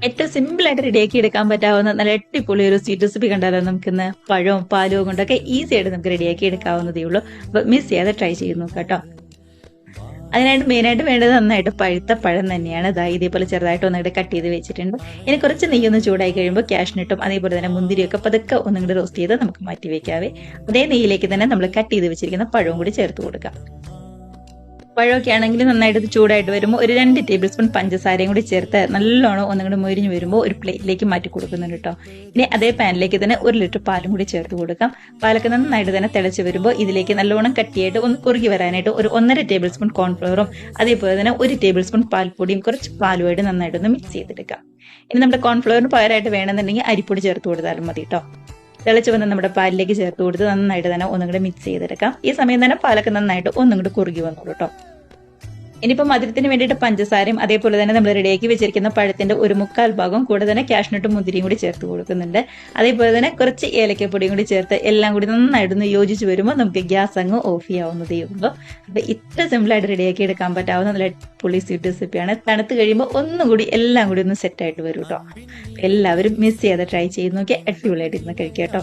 ഏറ്റവും സിമ്പിൾ ആയിട്ട് റെഡിയാക്കി എടുക്കാൻ പറ്റാവുന്ന നല്ല അടിപൊളി ഒരു സ്വീറ്റ് റെസിപ്പി കണ്ടാലോ നമുക്കിന്ന് പഴവും പാലും കൊണ്ടൊക്കെ ഈസി ആയിട്ട് നമുക്ക് റെഡിയാക്കി എടുക്കാവുന്നതേ ഉള്ളൂ. അപ്പൊ മിസ് ചെയ്യാതെ ട്രൈ ചെയ്ത് നോക്കാം കേട്ടോ. അതിനായിട്ട് മെയിനായിട്ട് വേണ്ടത് നന്നായിട്ട് പഴുത്ത പഴം തന്നെയാണ്. ഇതേപോലെ ചെറുതായിട്ട് ഒന്നിട്ട് കട്ട് ചെയ്ത് വെച്ചിട്ടുണ്ട്. ഇനി കുറച്ച് നെയ്യൊന്ന് ചൂടായി കഴിയുമ്പോൾ കാഷ്നട്ടും അതേപോലെ തന്നെ മുന്തിരിയൊക്കെ പതുക്കെ ഒന്നും റോസ്റ്റ് ചെയ്ത് നമുക്ക് മാറ്റി വെക്കാവേ. അതേ നെയ്യിലേക്ക് തന്നെ നമ്മൾ കട്ട് ചെയ്ത് വെച്ചിരിക്കുന്ന പഴവും കൂടി ചേർത്ത് കൊടുക്കാം. പഴമൊക്കെ ആണെങ്കിൽ നന്നായിട്ട് ചൂടായിട്ട് വരുമ്പോൾ ഒരു 2 ടേബിൾ സ്പൂൺ പഞ്ചസാരയും കൂടി ചേർത്ത് നല്ലോണം ഒന്നുകൂടി മൊരിഞ്ഞ് വരുമ്പോൾ ഒരു പ്ലേറ്റിലേക്ക് മാറ്റി കൊടുക്കുന്നുണ്ട് കേട്ടോ. ഇനി അതേ പാനിലേക്ക് തന്നെ 1 ലിറ്റർ പാലും കൂടി ചേർത്ത് കൊടുക്കാം. പാലൊക്കെ നന്നായിട്ട് തന്നെ തിളച്ച് വരുമ്പോൾ ഇതിലേക്ക് നല്ലോണം കട്ടിയായിട്ട് ഒന്ന് കുറുകി വരാനായിട്ട് ഒരു 1.5 ടേബിൾ സ്പൂൺ കോൺഫ്ലവറും അതേപോലെ തന്നെ 1 ടേബിൾ സ്പൂൺ പാൽപ്പൊടിയും കുറച്ച് പാലുമായിട്ട് നന്നായിട്ടൊന്ന് മിക്സ് ചെയ്തെടുക്കാം. ഇനി നമ്മുടെ കോൺഫ്ലവറിന് പകരമായിട്ട് വേണമെന്നുണ്ടെങ്കിൽ അരിപ്പൊടി ചേർത്ത് കൊടുത്താലും മതി കേട്ടോ. തിളച്ച് വന്ന് നമ്മുടെ പാലിലേക്ക് ചേർത്ത് കൊടുത്ത് നന്നായിട്ട് തന്നെ ഒന്നുകൂടെ മിക്സ് ചെയ്തെടുക്കാം. ഈ സമയം തന്നെ പാലൊക്കെ നന്നായിട്ട് ഒന്നുകൂടെ കുറുകി വന്നോളൂ കേട്ടോ. ഇനിയിപ്പോൾ മധുരത്തിന് വേണ്ടിയിട്ട് പഞ്ചസാരയും അതേപോലെ തന്നെ നമ്മൾ റെഡിയാക്കി വെച്ചിരിക്കുന്ന പഴത്തിന്റെ 1/4 ഭാഗം കൂടെ തന്നെ കാഷ്നട്ടും മുന്തിരിയും കൂടി ചേർത്ത് കൊടുക്കുന്നുണ്ട്. അതേപോലെ തന്നെ കുറച്ച് ഏലക്കപ്പൊടിയും കൂടി ചേർത്ത് എല്ലാം കൂടി നന്നായിട്ടൊന്ന് യോജിച്ച് വരുമ്പോൾ നമുക്ക് ഗ്യാസ് അങ്ങ് ഓഫ് ചെയ്യാവുന്നതേ ഉള്ളൂ. അപ്പൊ ഇത്ര സിമ്പിളായിട്ട് റെഡിയാക്കി എടുക്കാൻ പറ്റാവുന്ന നല്ല പുളി സ്വീറ്റ് റെസിപ്പിയാണ്. തണുത്ത് കഴിയുമ്പോൾ ഒന്നും കൂടി എല്ലാം കൂടി ഒന്ന് സെറ്റായിട്ട് വരും കേട്ടോ. എല്ലാവരും മിസ് ചെയ്യാതെ ട്രൈ ചെയ്ത് നോക്കി അടിപൊളിയായിട്ട് ഇരുന്ന് കഴിക്കാം കേട്ടോ.